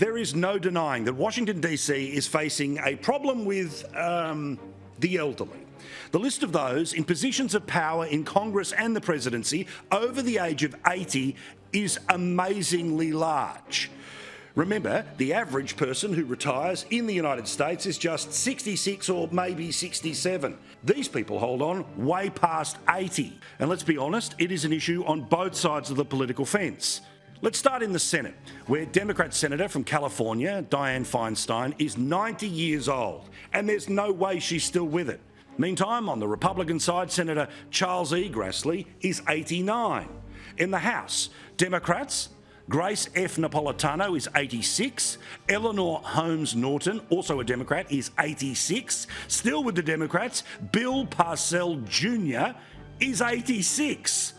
There is no denying that Washington, D.C. is facing a problem with the elderly. The list of those in positions of power in Congress and the presidency over the age of 80 is amazingly large. Remember, the average person who retires in the United States is just 66 or maybe 67. These people hold on way past 80. And let's be honest, it is an issue on both sides of the political fence. Let's start in the Senate, where Democrat Senator from California, Dianne Feinstein, is 90 years old, and there's no way she's still with it. Meantime, on the Republican side, Senator Charles E. Grassley is 89. In the House, Democrats, Grace F. Napolitano is 86. Eleanor Holmes Norton, also a Democrat, is 86. Still with the Democrats, Bill Parcells Jr. is 86.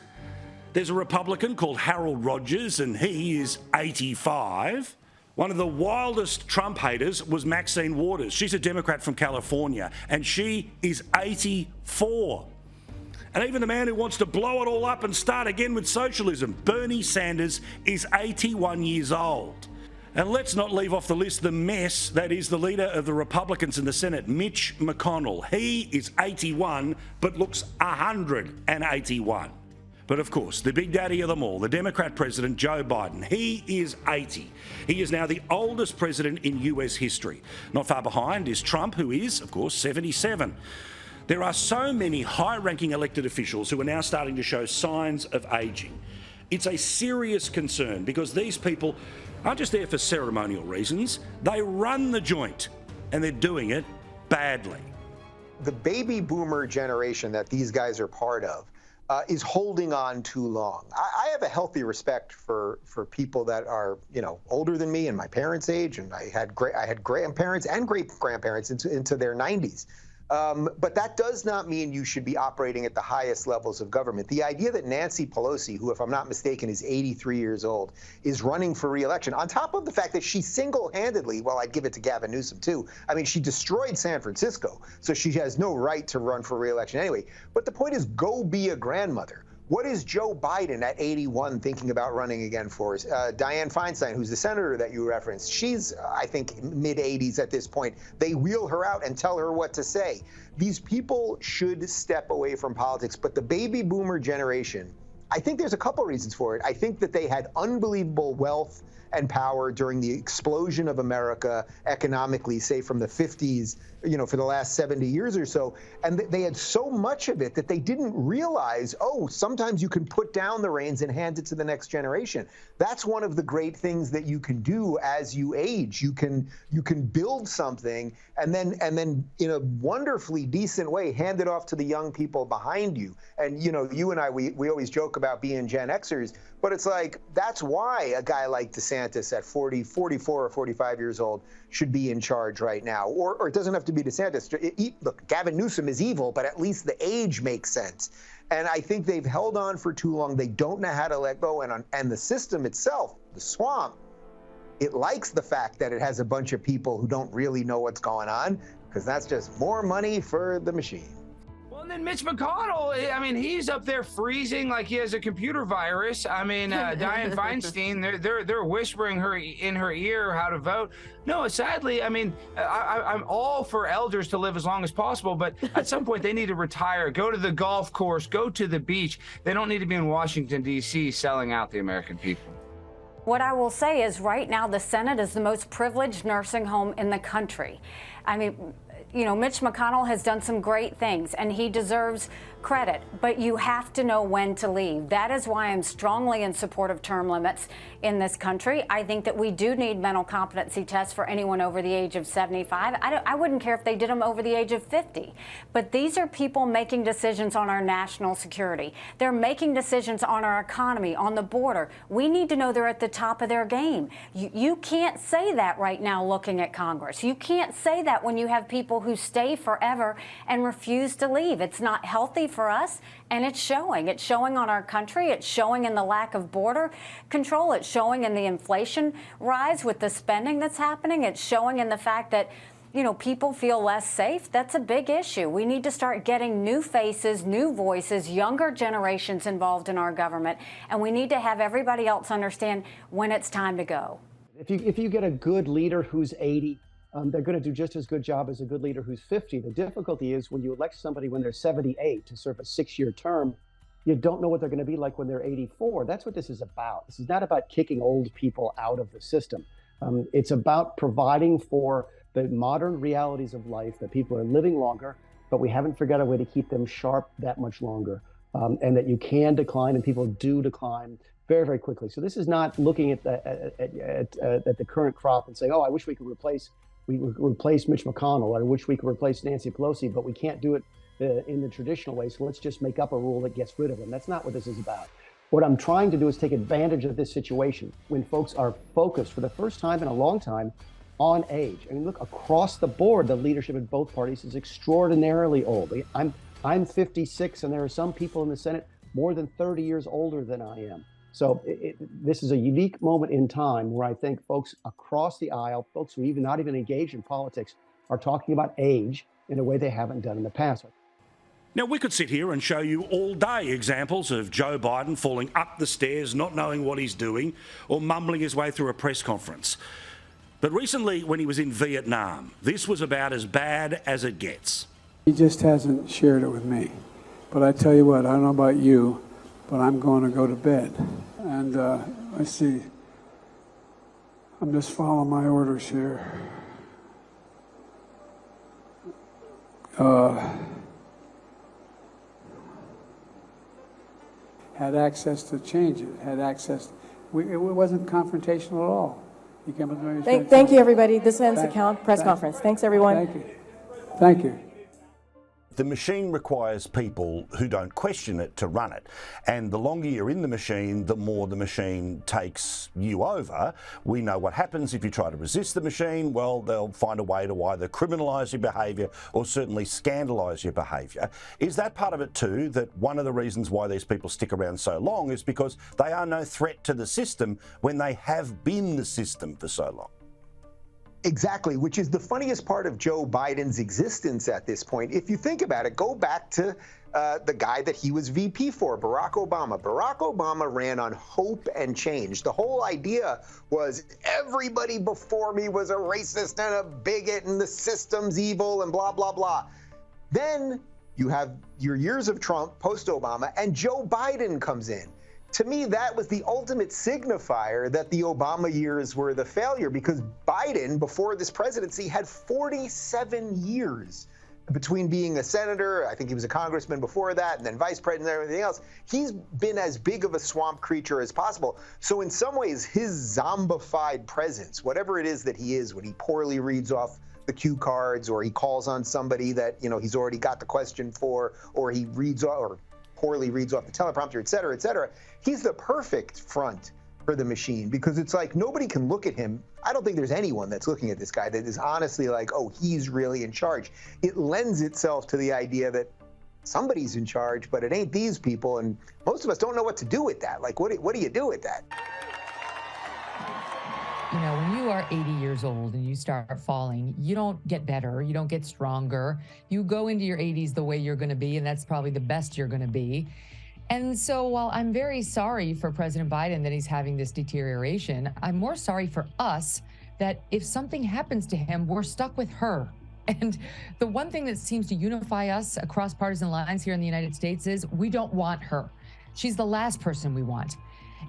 There's a Republican called Harold Rogers, and he is 85. One of the wildest Trump haters was Maxine Waters. She's a Democrat from California, and she is 84. And even the man who wants to blow it all up and start again with socialism, Bernie Sanders, is 81 years old. And let's not leave off the list the mess that is the leader of the Republicans in the Senate, Mitch McConnell. He is 81, but looks 181. But of course, the big daddy of them all, the Democrat president, Joe Biden, he is 80. He is now the oldest president in US history. Not far behind is Trump, who is, of course, 77. There are so many high-ranking elected officials who are now starting to show signs of ageing. It's a serious concern because these people aren't just there for ceremonial reasons. They run the joint, and they're doing it badly. The baby boomer generation that these guys are part of is holding on too long. I have a healthy respect for people that are, older than me and my parents' age, and I had grandparents and great-grandparents into their 90s. But that does not mean you should be operating at the highest levels of government. The idea that Nancy Pelosi, who, if I'm not mistaken, is 83 years old, is running for re-election, on top of the fact that she single-handedly, well, I'd give it to Gavin Newsom, too. I mean, she destroyed San Francisco, so she has no right to run for re-election anyway. But the point is, go be a grandmother. What is Joe Biden at 81 thinking about running again for? Dianne Feinstein, who's the senator that you referenced, she's, I think, mid-80s at this point. They wheel her out and tell her what to say. These people should step away from politics, but the baby boomer generation, I think there's a couple reasons for it. I think that they had unbelievable wealth and power during the explosion of America economically, say from the 50s, for the last 70 years or so. And they had so much of it that they didn't realize, sometimes you can put down the reins and hand it to the next generation. That's one of the great things that you can do as you age. You can build something and then in a wonderfully decent way, hand it off to the young people behind you. And, you and I, we always joke about being Gen Xers, but it's like, that's why a guy like DeSantis at 40, 44 or 45 years old should be in charge right now. Or it doesn't have to be DeSantis. Look, Gavin Newsom is evil, but at least the age makes sense. And I think they've held on for too long. They don't know how to let go. And the system itself, the swamp, it likes the fact that it has a bunch of people who don't really know what's going on, because that's just more money for the machine. And then Mitch McConnell, I mean, he's up there freezing like he has a computer virus. I mean, Dianne Feinstein, they're whispering in her ear how to vote. No, sadly, I mean, I'm all for elders to live as long as possible, but at some point they need to retire, go to the golf course, go to the beach. They don't need to be in Washington, D.C. selling out the American people. What I will say is right now the Senate is the most privileged nursing home in the country. I mean, Mitch McConnell has done some great things, and he deserves credit, but you have to know when to leave. That is why I'm strongly in support of term limits in this country. I think that we do need mental competency tests for anyone over the age of 75. I wouldn't care if they did them over the age of 50. But these are people making decisions on our national security. They're making decisions on our economy, on the border. We need to know they're at the top of their game. You can't say that right now looking at Congress. You can't say that when you have people who stay forever and refuse to leave. It's not healthy for us, and it's showing. It's showing on our country. It's showing in the lack of border control. It's showing in the inflation rise with the spending that's happening. It's showing in the fact that, people feel less safe. That's a big issue. We need to start getting new faces, new voices, younger generations involved in our government, and we need to have everybody else understand when it's time to go. If you get a good leader who's 80, they're going to do just as good job as a good leader who's 50. The difficulty is when you elect somebody when they're 78 to serve a 6-year term, you don't know what they're going to be like when they're 84. That's what this is about. This is not about kicking old people out of the system. It's about providing for the modern realities of life, that people are living longer, but we haven't figured out a way to keep them sharp that much longer, and that you can decline, and people do decline very, very quickly. So this is not looking at the current crop and saying, oh, I wish we could replace Mitch McConnell, or I wish we could replace Nancy Pelosi, but we can't do it in the traditional way, so let's just make up a rule that gets rid of them. That's not what this is about. What I'm trying to do is take advantage of this situation when folks are focused for the first time in a long time on age. I mean, look, across the board, the leadership in both parties is extraordinarily old. I'm 56, and there are some people in the Senate more than 30 years older than I am. So this is a unique moment in time where I think folks across the aisle, folks who not even engaged in politics, are talking about age in a way they haven't done in the past. Now, we could sit here and show you all day examples of Joe Biden falling up the stairs, not knowing what he's doing, or mumbling his way through a press conference. But recently, when he was in Vietnam, this was about as bad as it gets. He just hasn't shared it with me. But I tell you what, I don't know about you, but I'm going to go to bed. And I see, I'm just following my orders here. Had access to change it, had access. It wasn't confrontational at all. He came up to me. Thank you, everybody. This ends the press conference. Thanks, everyone. Thank you. Thank you. The machine requires people who don't question it to run it. And the longer you're in the machine, the more the machine takes you over. We know what happens if you try to resist the machine. Well, they'll find a way to either criminalise your behaviour or certainly scandalise your behaviour. Is that part of it too, that one of the reasons why these people stick around so long is because they are no threat to the system when they have been the system for so long? Exactly, which is the funniest part of Joe Biden's existence at this point. If you think about it, go back to the guy that he was VP for, Barack Obama. Barack Obama ran on hope and change. The whole idea was everybody before me was a racist and a bigot and the system's evil and blah, blah, blah. Then you have your years of Trump, post-Obama, and Joe Biden comes in. To me, that was the ultimate signifier that the Obama years were the failure, because Biden, before this presidency, had 47 years between being a senator. I think he was a congressman before that, and then vice president and everything else. He's been as big of a swamp creature as possible. So in some ways, his zombified presence, whatever it is that he is, when he poorly reads off the cue cards, or he calls on somebody that, you know, he's already got the question for, or he reads or poorly reads off the teleprompter, et cetera, et cetera. He's the perfect front for the machine, because it's like nobody can look at him. I don't think there's anyone that's looking at this guy that is honestly like, oh, he's really in charge. It lends itself to the idea that somebody's in charge, but it ain't these people. And most of us don't know what to do with that. Like, what do you do with that? You know, when you are 80 years old and you start falling, you don't get better, you don't get stronger. You go into your 80s the way you're going to be, and that's probably the best you're going to be. And so while I'm very sorry for President Biden that he's having this deterioration, I'm more sorry for us that if something happens to him, we're stuck with her. And the one thing that seems to unify us across partisan lines here in the United States is we don't want her. She's the last person we want.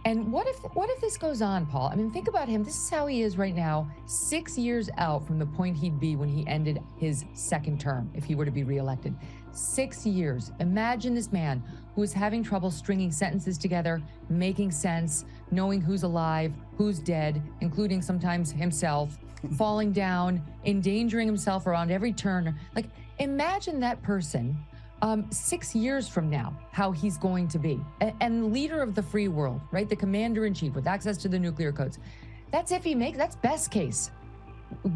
And what if this goes on, Paul? I mean, think about him. This is how he is right now, 6 years out from the point he'd be when he ended his second term, if he were to be reelected. 6 years. Imagine this man who is having trouble stringing sentences together, making sense, knowing who's alive, who's dead, including sometimes himself, falling down, endangering himself around every turn. Like, imagine that person 6 years from now, how he's going to be. And leader of the free world, right? The commander-in-chief with access to the nuclear codes. That's if he makes, that's best case.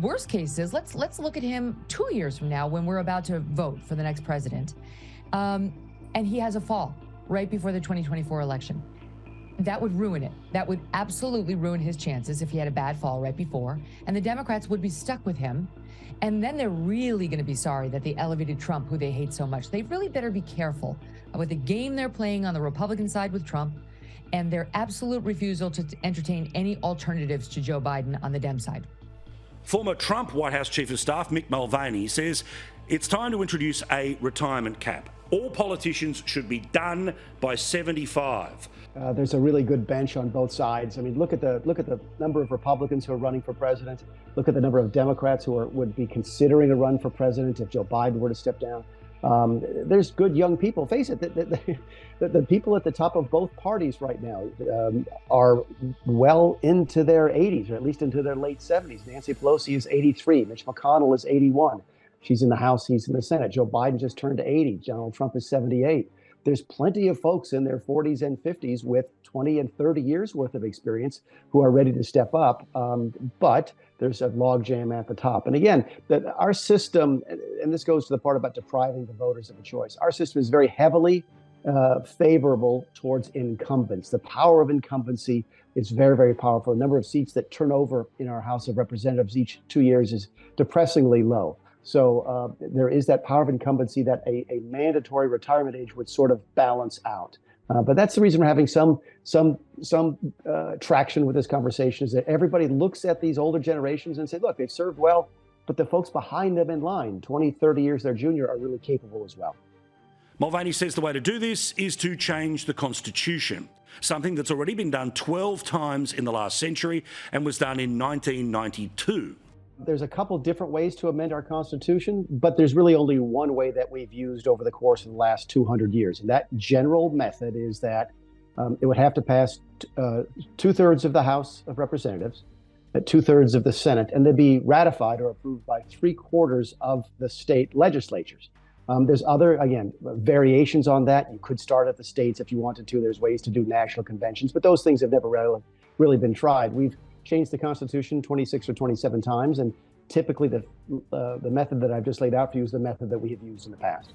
Worst case is, let's look at him 2 years from now when we're about to vote for the next president. And he has a fall right before the 2024 election. That would ruin it. That would absolutely ruin his chances if he had a bad fall right before. And the Democrats would be stuck with him. And then they're really going to be sorry that they elevated Trump, who they hate so much. They really better be careful with the game they're playing on the Republican side with Trump and their absolute refusal to entertain any alternatives to Joe Biden on the Dem side. Former Trump White House Chief of Staff Mick Mulvaney says it's time to introduce a retirement cap. All politicians should be done by 75. There's a really good bench on both sides. I mean, look at the number of Republicans who are running for president. Look at the number of Democrats who would be considering a run for president if Joe Biden were to step down. There's good young people. Face it, the people at the top of both parties right now are well into their 80s, or at least into their late 70s. Nancy Pelosi is 83. Mitch McConnell is 81. She's in the House, he's in the Senate. Joe Biden just turned 80. Donald Trump is 78. There's plenty of folks in their 40s and 50s with 20 and 30 years worth of experience who are ready to step up. But there's a logjam at the top. And again, our system, and this goes to the part about depriving the voters of a choice, our system is very heavily favorable towards incumbents. The power of incumbency is very, very powerful. The number of seats that turn over in our House of Representatives each 2 years is depressingly low. So there is that power of incumbency that a mandatory retirement age would sort of balance out. But that's the reason we're having some traction with this conversation, is that everybody looks at these older generations and say, look, they've served well, but the folks behind them in line, 20, 30 years their junior, are really capable as well. Mulvaney says the way to do this is to change the Constitution, something that's already been done 12 times in the last century and was done in 1992. There's a couple different ways to amend our Constitution, but there's really only one way that we've used over the course of the last 200 years. And that general method is that it would have to pass 2/3 of the House of Representatives, 2/3 of the Senate, and then be ratified or approved by 3/4 of the state legislatures. There's other, again, variations on that. You could start at the states if you wanted to. There's ways to do national conventions, but those things have never really been tried. We've changed the Constitution 26 or 27 times, and typically the method that I've just laid out for you is the method that we have used in the past.